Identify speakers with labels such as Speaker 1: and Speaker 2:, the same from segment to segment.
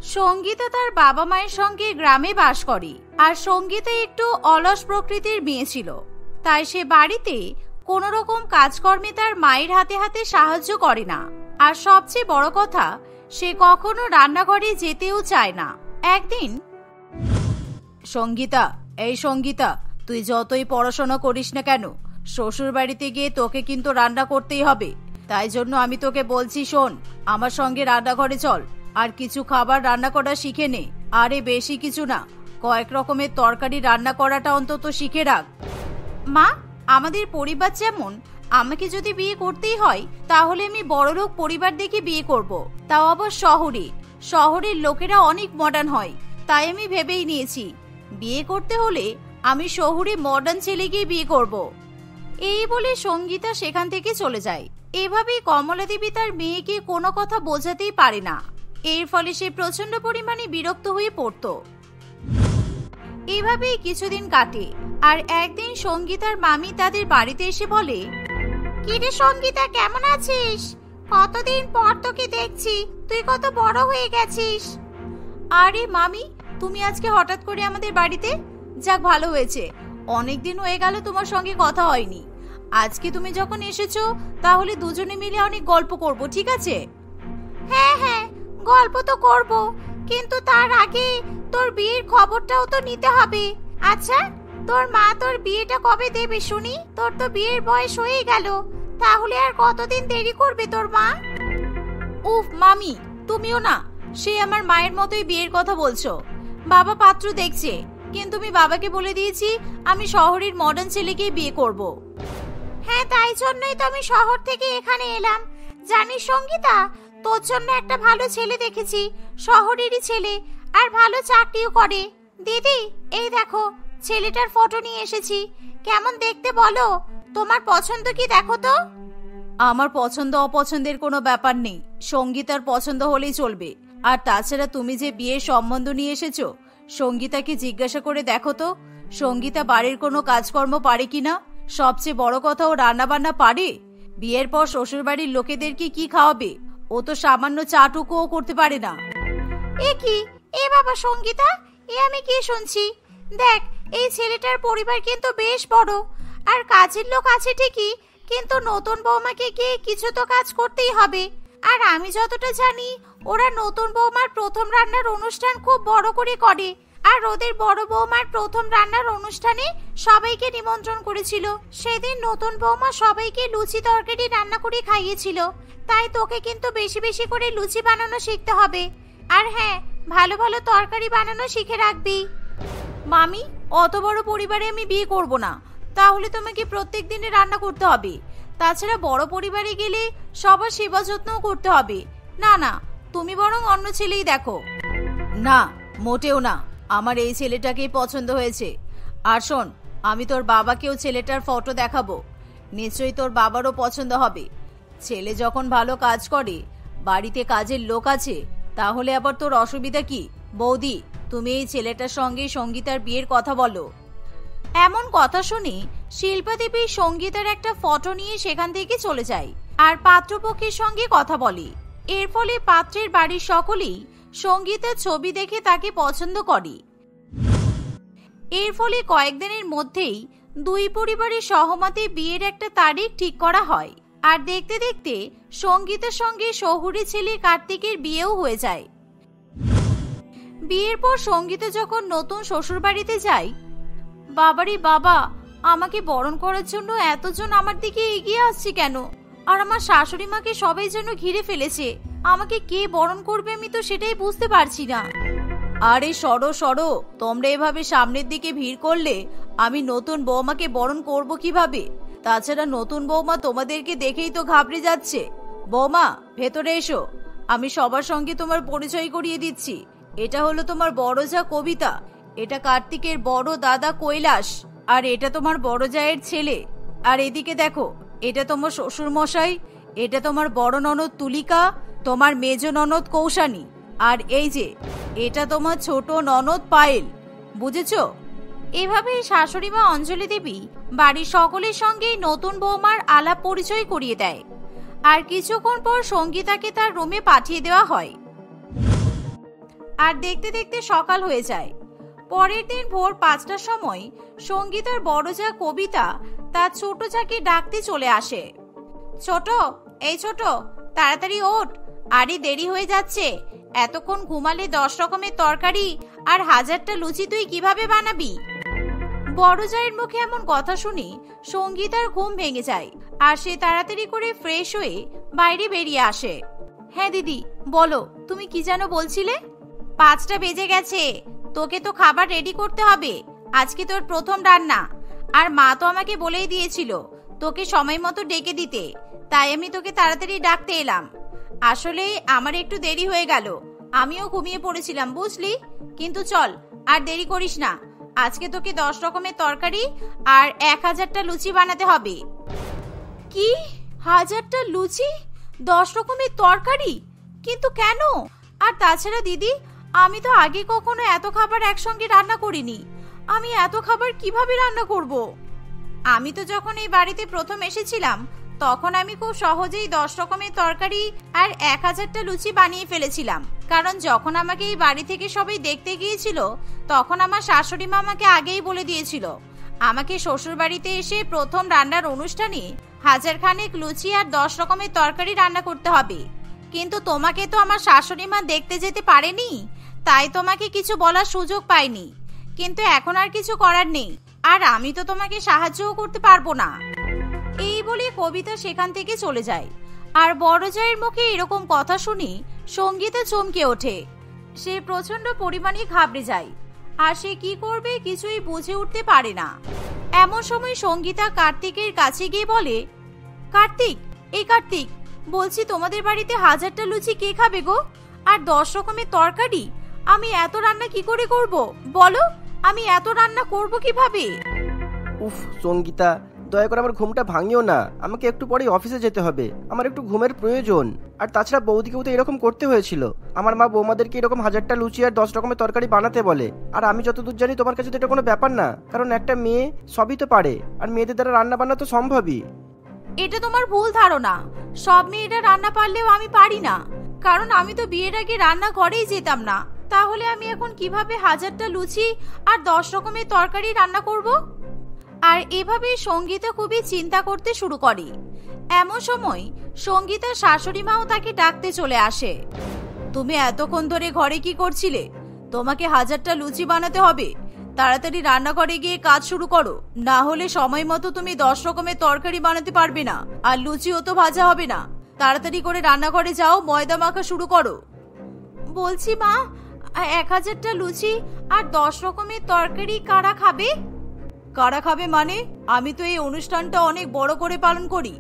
Speaker 1: সঙ্গীতা তার বাবা মায়ের সঙ্গে গ্রামে বাস করে। আর সঙ্গীতা একটু অলস প্রকৃতির মেয়ে ছিল, তাই সে বাড়িতে কোনো রকম কাজকর্মে তার মায়ের হাতে হাতে সাহায্য করে না। আর সবচেয়ে বড় কথা, সে কখনো রান্নাঘরে যেতেও চায় না। একদিন, সঙ্গীতা, এই সঙ্গীতা, তুই যতই পড়াশোনা করিস না কেন, শ্বশুর বাড়িতে গিয়ে তোকে কিন্তু রান্না করতেই হবে। তাই জন্য আমি তোকে বলছি, শোন, আমার সঙ্গে রান্নাঘরে চল, আর কিছু খাবার রান্না করা শিখে নে। আরে বেশি কিছু না, কয়েক রকমের তরকারি রান্না করাটা অন্তত শিখে রাখ। মা, আমাদের পরিবার যেমন, আমাকে যদি বিয়ে করতেই হয় তাহলে আমি বড়লোক পরিবার দেখে বিয়ে করব, তাও আবার শহরে। শহরের লোকেরা অনেক মডার্ন হয়, তাই আমি ভেবেই নিয়েছি বিয়ে করতে হলে আমি শহুরে মডার্ন ছেলেকেই বিয়ে করব। এই বলে সঙ্গীতা সেখান থেকে চলে যায়। এভাবেই কমলা দেবী তার মেয়েকে কোনো কথা বোঝাতেই পারে না। এর ফলে সে প্রচন্ড পরিমাণে বিরক্ত হয়ে পড়ত। এভাবেই কিছুদিন কাটে। আর একদিন সঙ্গীতার মামি তাদের বাড়িতে এসে বলে, কিরে সঙ্গীতা, কেমন আছিস? কতদিন পর তোকে দেখছি, তুই কত বড় হয়ে গেছিস। আরে মামি, তুমি আজকে হঠাৎ করে আমাদের বাড়িতে? যাক, ভালো হয়েছে, অনেকদিন হয়ে গেল তোমার সঙ্গে কথা হয়নি। আজকে তুমি যখন এসেছো তাহলে দুজনে মিলে অনেক গল্প করব, ঠিক আছে? হ্যাঁ হ্যাঁ, গল্প তো করব, কিন্তু তার আগে তোর বিয়ের খবরটাও তো নিতে হবে। আচ্ছা, তোর মা তোর বিয়েটা কবে দেবে শুনি? তোর তো বিয়ের বয়স হয়ে গেল, তাহলে আর কতদিন দেরি করবে তোর মা? উফ মামি, তুমিও না সে আমার মায়ের মতোই বিয়ের কথা বলছো। বাবা পাত্র দেখছে, কিন্তু আমি বাবাকে বলে দিয়েছি আমি শহরের মডার্ন ছেলেকেই বিয়ে করব। হ্যাঁ, তাই জন্যই তো আমি শহর থেকে এখানে এলাম। জানিস সঙ্গীতা, তোর জন্য একটা ভালো ছেলে দেখেছি, শহরেরই ছেলে, আর ভালো চাকরিও করে। দিদি, এই দেখো, ছেলেটার ফটো নিয়ে এসেছি। কেমন দেখতে বলো? তোমার পছন্দ কি দেখো তো? আমার পছন্দ অপছন্দের কোনো ব্যাপার নেই, সঙ্গীতার পছন্দ হলেই চলবে। আর তাছাড়া তুমি যে বিয়ের সম্বন্ধ নিয়ে এসেছো, সঙ্গীতাকে জিজ্ঞাসা করে দেখো তো সঙ্গীতা বাড়ির কোনো কাজকর্ম পারে কিনা। সবচেয়ে বড় কথা, ও রান্না বান্না পারে? বিয়ের পর শ্বশুর বাড়ির লোকেদেরকে কি খাওয়াবে? ও তো সামান্য চাটুকুও করতে পারে না। এ কি? এ বাবা সঙ্গীতা, এ আমি কি শুনছি? দেখ, এই ছেলেটার পরিবার কিন্তু বেশ বড়, আর কাজের লোক আছে ঠিকই, কিন্তু নতুন বৌমাকে গিয়ে কিছু তো কাজ করতেই হবে। আর আমি যতটা জানি, ওরা নতুন বৌমার প্রথম রান্নার অনুষ্ঠান খুব বড় করে করে। আর ওদের বড় বৌমার প্রথম রান্নার অনুষ্ঠানে সবাইকে নিমন্ত্রণ করেছিল। সেদিন নতুন বৌমা সবাইকে লুচি তরকারি রান্না করে খাইয়েছিল। তাই তোকে কিন্তু বেশি বেশি করে লুচি বানানো শিখতে হবে। আর হ্যাঁ, ভালো ভালো তরকারি বানানো শিখে রাখবি। মামি, অত বড় পরিবারে আমি বিয়ে করব না, তাহলে তোমাকে প্রত্যেক দিনে রান্না করতে হবে। তাছাড়া বড় পরিবারে গেলে সবার সেবা যত্নও করতে হবে। না না, তুমি বরং অন্য ছেলেই দেখো। না, মোটেও না, আমার এই ছেলেটাকেই পছন্দ হয়েছে। আর শোন, আমি তোর বাবাকেও ছেলেটার ফটো দেখাবো, নিশ্চয়ই তোর বাবারও পছন্দ হবে। ছেলে যখন ভালো কাজ করে, বাড়িতে কাজের লোক আছে, তাহলে আবার তোর অসুবিধা কি? বৌদি, তুমি এই ছেলেটার সঙ্গে সঙ্গীতার বিয়ের কথা বলো। এমন কথা শুনে শিল্পা দেবী সঙ্গীতার একটা ফটো নিয়ে সেখান থেকে চলে যায় আর পাত্রপক্ষের সঙ্গে কথা বলে। এর ফলে পাত্রের বাড়ির সকলেই সঙ্গীতার ছবি দেখে তাকে পছন্দ করে। এর ফলে কয়েকদিনের মধ্যেই দুই পরিবারের সহমতে বিয়ের একটা তারিখ ঠিক করা হয়। আর দেখতে দেখতে সঙ্গীতার সঙ্গে শহুরে ছেলে কার্তিকের বিয়েও হয়ে যায়। বিয়ের পর সঙ্গীতা যখন নতুন শ্বশুর বাড়িতে যায়, বাবারে বাবা, আমাকে বরণ করার জন্য এতজন আমার দিকে এগিয়ে আসছে কেন? আর আমার শাশুড়ি মাকে সবাই যেন ঘিরে ফেলেছে। আমাকে কে বরণ করবে আমি তো সেটাই বুঝতে পারছি না। আরে সরো সরো, তোমরা এভাবে সামনের দিকে ভিড় করলে আমি নতুন বৌমাকে বরণ করব কিভাবে? তাছাড়া নতুন বৌমা তোমাদেরকে দেখেই তো ঘাবড়ে যাচ্ছে। বৌমা, ভেতরে এসো, আমি সবার সঙ্গে তোমার পরিচয় করিয়ে দিচ্ছি। এটা হলো তোমার বড় যা কবিতা, এটা কার্তিকের বড় দাদা কৈলাস, আর এটা তোমার বড় জায়ের ছেলে। আর এদিকে দেখো, এটা তোমার শ্বশুর মশাই, এটা তোমার বড় ননদ তুলিকা, তোমার মেজ ননদ কৌশানী, আর এই যে এটা তোমার ছোট ননদ পায়েল। বুঝেছো? এভাবে শাশুড়ি মা অঞ্জলি দেবী বাড়ির সকলের সঙ্গে নতুন বৌমার আলাপ পরিচয় করিয়ে দেয়। আর কিছুক্ষণ পর সঙ্গীতাকে তার রুমে পাঠিয়ে দেওয়া হয়। আর দেখতে দেখতে সকাল হয়ে যায়। পরের দিন ভোর 5টার সময় সঙ্গীতার বড় যা কবিতা তার ছোট যাকে ডাকতে চলে আসে। ছোট, এই ছোট, তাড়াতাড়ি ওঠ, আরে দেরি হয়ে যাচ্ছে। এতক্ষণ ঘুমালে 10 রকমের তরকারি আর 1000টা লুচি তুই কিভাবে বানাবি? বড় জায়ের মুখে এমন কথা শুনে সঙ্গীতার ঘুম ভেঙে যায় আর সে তাড়াতাড়ি করে ফ্রেশ হয়ে বাইরে বেরিয়ে আসে। হ্যাঁ দিদি, বলো, তুমি কি যেন বলছিলে? 5টা বেজে গেছে, তোকে তো খাবার রেডি করতে হবে। আজকে তোর প্রথম রান্না, আর মা তো আমাকে বলেই দিয়েছিল তোকে সময় মতো ডেকে দিতে, তাই আমি তোকে তাড়াতাড়ি ডাকতে এলাম। আসলে আমার একটু দেরি হয়ে গেল, আমিও ঘুমিয়ে পড়েছিলাম বুঝলি। কিন্তু চল, আর দেরি করিস না, আজকে তোকে 10 রকমের তরকারি আর 1000টা লুচি বানাতে হবে। কি, 1000টা লুচি, 10 রকমের তরকারি? কিন্তু কেন? আর তাছাড়া দিদি, আমি তো আগে কখনো এত খাবার একসঙ্গে রান্না করিনি, আমি এত খাবার কিভাবে রান্না করব? আমি তো যখন এই বাড়িতে প্রথম এসেছিলাম তখন আমি খুব সহজেই 10 রকমের তরকারি আর 1000টা লুচি বানিয়ে ফেলেছিলাম। কারণ যখন আমাকে এই বাড়ি থেকে সবাই দেখতে গিয়েছিল তখন আমার শাশুড়ি মা আমাকে আগেই বলে দিয়েছিল আমাকে শ্বশুর বাড়িতে এসে প্রথম রান্নার অনুষ্ঠানে 1000 খানেক লুচি আর 10 রকমের তরকারি রান্না করতে হবে। কিন্তু তোমাকে তো আমার শাশুড়ি মা দেখতে যেতে পারেনি, তাই তোমাকে কিছু বলার সুযোগ পাইনি। কিন্তু এখন আর কিছু করার নেই, আর আমি তো তোমাকে সাহায্যও করতে পারবো না। এই বলে কবিতা সেখান থেকে চলে যায়। আর বড় জায়ের মুখে এরকম কথা শুনে সঙ্গীতা চমকে ওঠে। সে প্রচন্ড পরিমাণে ঘাবড়ে যায় আর সে কি করবে কিছুই বুঝে উঠতে পারে না। এমন সময় সঙ্গীতা কার্তিকের কাছে গিয়ে বলে, কার্তিক, এই কার্তিক, বলছি তোমাদের বাড়িতে 1000টা লুচি কে খাবে গো? আর 10 রকমের তরকারি? আমি এত রান্না কি করে করব বলো? আমি এত রান্না করব কিভাবে?
Speaker 2: উফ সঙ্গীতা, দয়া করে আমার ঘুমটা ভাঙিও না, আমাকে একটু পরেই অফিসে যেতে হবে, আমার একটু ঘুমের প্রয়োজন। আর তাছাড়া বৌদিকেও তো এরকম করতে হয়েছিল, আমার মা বৌমাদেরকে এরকম 1000টা লুচি আর 10 রকমের তরকারি বানাতে বলে। আর আমি যতদূর জানি তোমার কাছে তো এটা কোনো ব্যাপার না, কারণ একটা মেয়ে সবই তো পারে, আর মেয়েদের দ্বারা রান্না বান্না তো সম্ভবই।
Speaker 1: এটা তোমার ভুল ধারণা, সব মেয়েরা রান্না পারলেও আমি পারি না, কারণ আমি তো বিয়ের আগে রান্না ঘরেই যেতাম না। তাহলে আমি এখন কিভাবে 1000টা লুচি আর 10 রকমের তরকারি রান্না করব? আর এভাবে সঙ্গীতা খুবই চিন্তা করতে শুরু করে। এমন সময় সঙ্গীতার শাশুড়ি মাও তাকে ডাকতে চলে আসে। তুমি এতক্ষণ ধরে ঘরে কি করছিলে? তোমাকে 1000টা লুচি বানাতে হবে, তাড়াতাড়ি রান্নাঘরে গিয়ে কাজ শুরু করো, না হলে সময় মতো তুমি 10 রকমের তরকারি বানাতে পারবে না, আর লুচিও তো ভাজা হবে না। তাড়াতাড়ি করে রান্নাঘরে যাও, ময়দা মাখা শুরু করো। বলছি মা, 1000টা লুচি আর 10 রকমের তরকারি কারা খাবে? কারা খাবে মানে? আমি তো এই অনুষ্ঠানটা অনেক বড় করে পালন করি,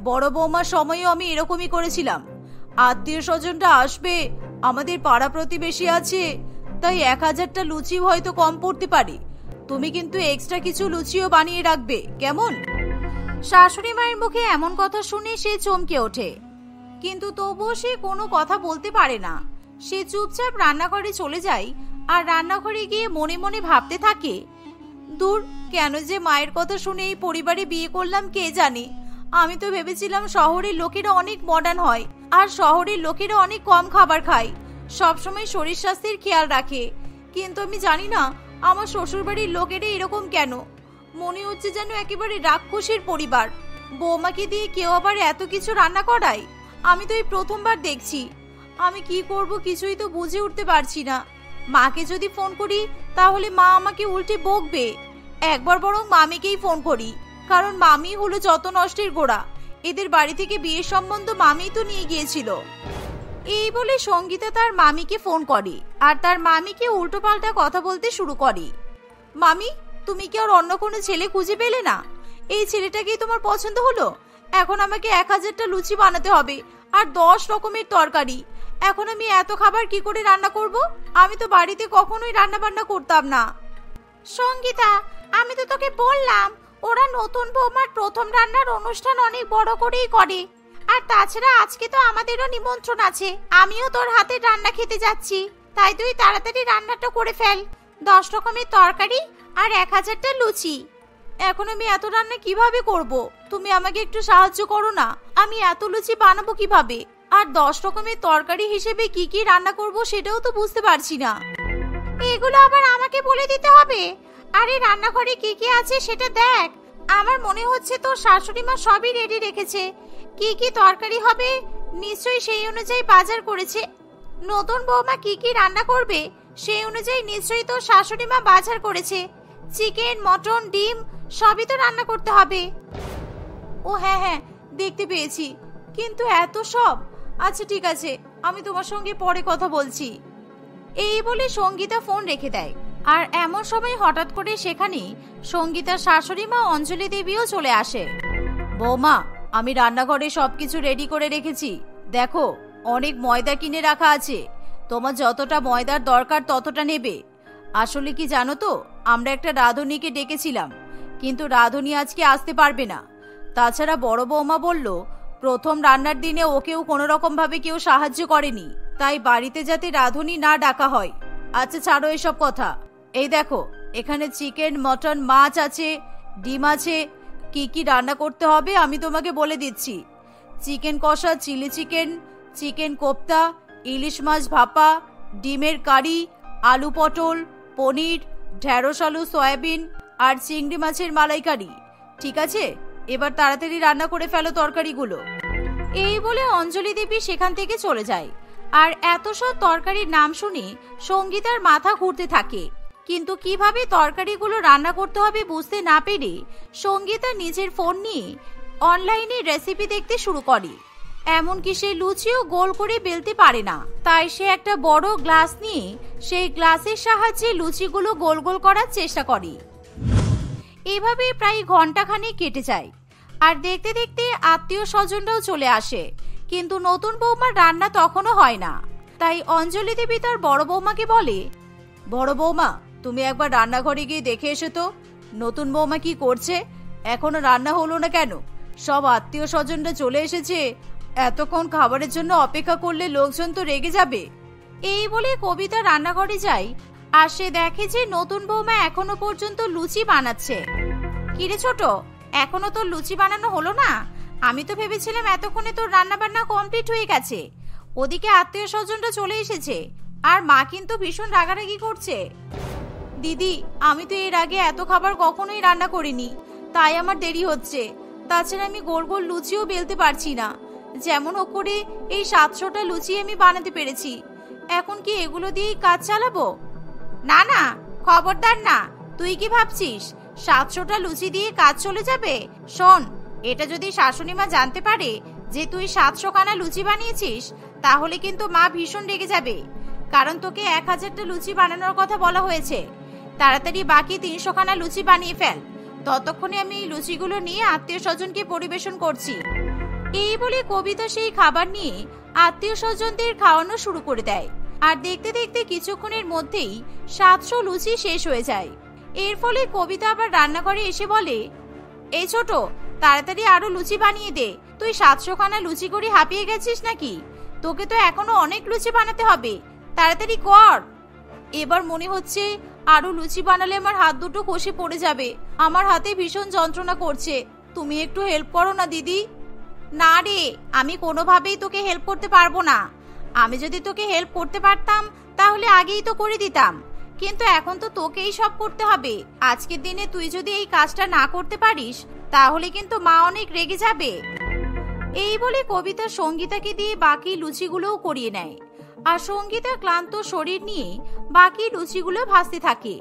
Speaker 1: বড় বৌমার সময়ও আমি এরকমই করেছিলাম। আত্মীয় স্বজনরা আসবে, আমাদের পাড়া প্রতিবেশী আছে, তাই 1000টা লুচি হয়তো কম পড়তে পারে। তুমি কিন্তু এক্সট্রা কিছু লুচিও বানিয়ে রাখবে, কেমন? শাশুড়ি মায়ের মুখে এমন কথা শুনে সে চমকে ওঠে, কিন্তু তবুও সে কোনো কথা বলতে পারে না। সে চুপচাপ রান্নাঘরে চলে যায় আর রান্নাঘরে গিয়ে মনে মনে ভাবতে থাকে, দূর, কেন যে মায়ের কথা শুনে এই পরিবারে বিয়ে করলাম কে জানে। আমি তো ভেবেছিলাম শহরের লোকেরা অনেক মডার্ন হয় আর শহরের লোকেরা অনেক কম খাবার খায়, সবসময় শরীর স্বাস্থ্যের খেয়াল রাখে। কিন্তু আমি জানি না আমার শ্বশুরবাড়ির লোকেরা এরকম কেন। মনে হচ্ছে যেন একেবারে রাক্ষসীর পরিবার। বৌমাকে দিয়ে কেউ আবার এত কিছু রান্না করায়, আমি তো এই প্রথমবার দেখছি। আমি কি করব কিছুই তো বুঝে উঠতে পারছি না। মাকে যদি ফোন করি তাহলে মা আমাকে উল্টে বকবে। একবার বরং মামিকেই ফোন করি, কারণ মামি হলো যত নষ্টের গোড়া। এদের বাড়ি থেকে বিয়ের সম্বন্ধ মামিই তো নিয়ে গিয়েছিল। এই বলে সঙ্গীতা তার মামিকে ফোন করে আর তার মামিকে উল্টো পাল্টা কথা বলতে শুরু করে। মামি, তুমি কি আর অন্য কোনো ছেলে খুঁজে পেলে না? এই ছেলেটাকেই তোমার পছন্দ হলো? এখন আমাকে 1000টা লুচি বানাতে হবে আর 10 রকমের তরকারি। এখন আমি এত খাবার কি করে রান্না করব? আমি তো বাড়িতে কখনোই রান্না বান্না করতাম না। সঙ্গীতা, আমি তো তোকে বললাম ওরা নতুন বৌমার প্রথম রান্নার অনুষ্ঠান অনেক বড় করেই করে। আর তাছাড়া আজকে তো আমাদেরও নিমন্ত্রণ আছে, আমিও তোর হাতে রান্না খেতে যাচ্ছি। তাই তুই তাড়াতাড়ি রান্নাটা করে ফেল, 10 রকমের তরকারি আর 1000টা লুচি। এখন আমি এত রান্না কিভাবে করব? তুমি আমাকে একটু সাহায্য করো না, আমি এত লুচি বানাবো কিভাবে? আর 10 রকমের তরকারি হিসেবে কি কি রান্না করব সেটাও তো বুঝতে পারছি না। এগুলো আবার আমাকে বলে দিতে হবে? আরে রান্নাঘরে কি কি আছে সেটা দেখ। আমার মনে হচ্ছে তোর শাশুড়ি মা সবই রেডি রেখেছে। কি কি তরকারি হবে নিশ্চয়ই সেই অনুযায়ী বাজার করেছে। নতুন বৌমা কি কি রান্না করবে সেই অনুযায়ী নিশ্চয়ই তোর শাশুড়ি মা বাজার করেছে। চিকেন, মটন, ডিম সবই তো রান্না করতে হবে। ও হ্যাঁ হ্যাঁ, দেখতে পেয়েছি, কিন্তু এত সব? আচ্ছা ঠিক আছে, আমি তোমার সঙ্গে পরে কথা বলছি। এই বলে সঙ্গীতা ফোন রেখে দেয়। আর এমন সময় হঠাৎ করে সেখানে সঙ্গীতার শাশুড়ি মা অঞ্জলি দেবীও চলে আসে। বৌমা, আমি রান্নাঘরে সবকিছু রেডি করে রেখেছি। দেখো, অনেক ময়দা কিনে রাখা আছে। তোমার যতটা ময়দার দরকার ততটা নেবে। আসলে কি জানো তো, আমরা একটা রাঁধুনিকে ডেকেছিলাম, কিন্তু রাঁধুনি আজকে আসতে পারবে না। তাছাড়া বড় বৌমা বলল প্রথম রান্নার দিনে ওকেও কোনো রকম ভাবে কেউ সাহায্য করেনি, তাই বাড়িতে যাতে রাঁধুনি না ডাকা হয়। আচ্ছা ছাড়ো এসব কথা। এই দেখো, এখানে চিকেন, মটন, মাছ আছে, ডিম আছে। কি কি রান্না করতে হবে আমি তোমাকে বলে দিচ্ছি। চিকেন কষা, চিলি চিকেন, চিকেন কোপ্তা, ইলিশ মাছ ভাপা, ডিমের কারি, আলু পটল, পনির, ঢেঁড়স আলু সয়াবিন আর চিংড়ি মাছের মালাইকারি। ঠিক আছে, এবার তাড়াতাড়ি রান্না করে ফেলো তরকারিগুলো। এই বলে অঞ্জলি দেবী সেখান থেকে চলে যায়। আর এত সব তরকারির নাম শুনে সঙ্গীতার মাথা ঘুরতে থাকে, কিন্তু কিভাবে তরকারিগুলো রান্না করতে হবে বুঝতে না পেরে সঙ্গীতা নিজের ফোন নিয়ে অনলাইনে রেসিপি দেখতে শুরু করে। এমনকি সে লুচিও গোল করে বেলতে পারে না, তাই সে একটা বড় গ্লাস নিয়ে সেই গ্লাসের সাহায্যে লুচিগুলো গোল গোল করার চেষ্টা করে। এভাবে প্রায় ঘন্টাখানেক কেটে যায়। আর দেখতে দেখতে আত্মীয় স্বজনরাও চলে আসে, কিন্তু নতুন বৌমার রান্না তখনও হয় না। তাই অঞ্জলি দেবী তার বড় বৌমাকে বলে, বড় বৌমা, তুমি একবার রান্নাঘরে গিয়ে দেখে এসো তো, নতুন বৌমা কি করছে। এখনো রান্না হলো না কেন? সব আত্মীয় স্বজনরা চলে এসেছে, এতক্ষণ খাবারের জন্য অপেক্ষা করলে লোকজন তো রেগে যাবে। এই বলে কবিতা রান্নাঘরে যায়। আর সে দেখে যে নতুন বৌমা এখনো পর্যন্ত লুচি বানাচ্ছে। কিরে ছোট, এখনো তোর লুচি বানানো হলো না? আমি তো ভেবেছিলাম এতক্ষণে তোর রান্না বান্না কমপ্লিট হয়ে গেছে। ওদিকে আত্মীয় স্বজনরা চলে এসেছে, আর মা কিন্তু ভীষণ রাগারাগি করছে। দিদি, আমি তো এর আগে এত খাবার কখনোই রান্না করিনি, তাই আমার দেরি হচ্ছে। তাছাড়া আমি গোল গোল লুচিও বেলতে পারছি না। যেমন হোক করে এই 700টা লুচি আমি বানাতে পেরেছি। এখন কি এগুলো দিয়েই কাজ চালাবো? না না, খবরদার না। তুই কি ভাবছিস 700টা লুচি দিয়ে কাজ চলে যাবে? শোন, এটা যদি শাশুড়ি মা জানতে পারে যে তুই 700 খানা লুচি বানিয়েছিস, তাহলে কিন্তু মা ভীষণ রেগে যাবে। কারণ তোকে 1000টা লুচি বানানোর কথা বলা হয়েছে। তাড়াতাড়ি বাকি 300 খানা লুচি বানিয়ে ফেল। ততক্ষণে আমি এই লুচিগুলো নিয়ে আত্মীয় স্বজনকে পরিবেশন করছি। এই বলে কবিতা সেই খাবার নিয়ে আত্মীয় স্বজনদের খাওয়ানো শুরু করে দেয়। আর দেখতে দেখতে কিছুক্ষণের মধ্যেই 700 লুচি শেষ হয়ে যায়। এর ফলে কবিতা আবার রান্নাঘরে এসে বলে, এই ছোট, তাড়াতাড়ি আরো লুচি বানিয়ে দে। তুই 700 খানা লুচি করে হাঁপিয়ে গেছিস নাকি? তোকে তো এখনো অনেক লুচি বানাতে হবে, তাড়াতাড়ি কর। এবার মনে হচ্ছে আরো লুচি বানালে আমার হাত দুটো খসে পড়ে যাবে। আমার হাতে ভীষণ যন্ত্রণা করছে, তুমি একটু হেল্প করো না দিদি। না রে, আমি কোনোভাবেই তোকে হেল্প করতে পারবো না। আমি যদি তোকে হেল্প করতে পারতাম তাহলে আগেই তো করে দিতাম, কিন্তু এখন তো তোকেই সব করতে হবে। আজকের দিনে তুই যদি এই কাজটা না করতে পারিস তাহলে কিন্তু মা অনেক রেগে যাবে। এই বলে কবিতা সঙ্গীতাকে দিয়ে বাকি লুচিগুলোও করিয়ে নেয়। আর সঙ্গীতা ক্লান্ত শরীর নিয়ে বাকি লুচিগুলো ভাজতে থাকে।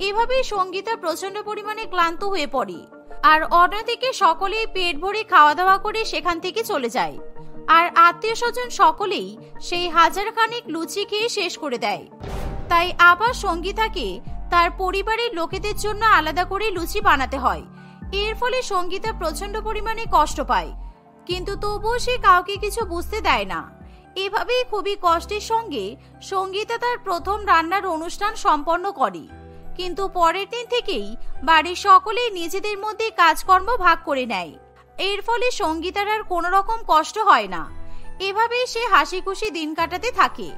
Speaker 1: এভাবেই সঙ্গীতা প্রচন্ড পরিমাণে ক্লান্ত হয়ে পড়ে। আর অন্যদিকে সকলেই পেট ভরে খাওয়া দাওয়া করে সেখান থেকে চলে যায়। আর আত্মীয় স্বজন সকলেই সেই 1000 খানেক লুচি খেয়ে শেষ করে দেয়। তাই আবার সঙ্গীতাকে তার পরিবারের লোকেদের জন্য আলাদা করে লুচি বানাতে হয়। এর ফলে সঙ্গীতা প্রচন্ড পরিমাণে কষ্ট পায়, কিন্তু তবুও সে কাউকে কিছু বুঝতে দেয় না। এভাবেই খুবই কষ্টের সঙ্গে সঙ্গীতা তার প্রথম রান্নার অনুষ্ঠান সম্পন্ন করে। কিন্তু পরের দিন থেকেই বাড়ির সকলেই নিজেদের মধ্যে কাজকর্ম ভাগ করে নেয়। এর ফলে সঙ্গীতার আর কোনো রকম কষ্ট হয় না। এভাবেই সে হাসি খুশি দিন কাটাতে থাকে।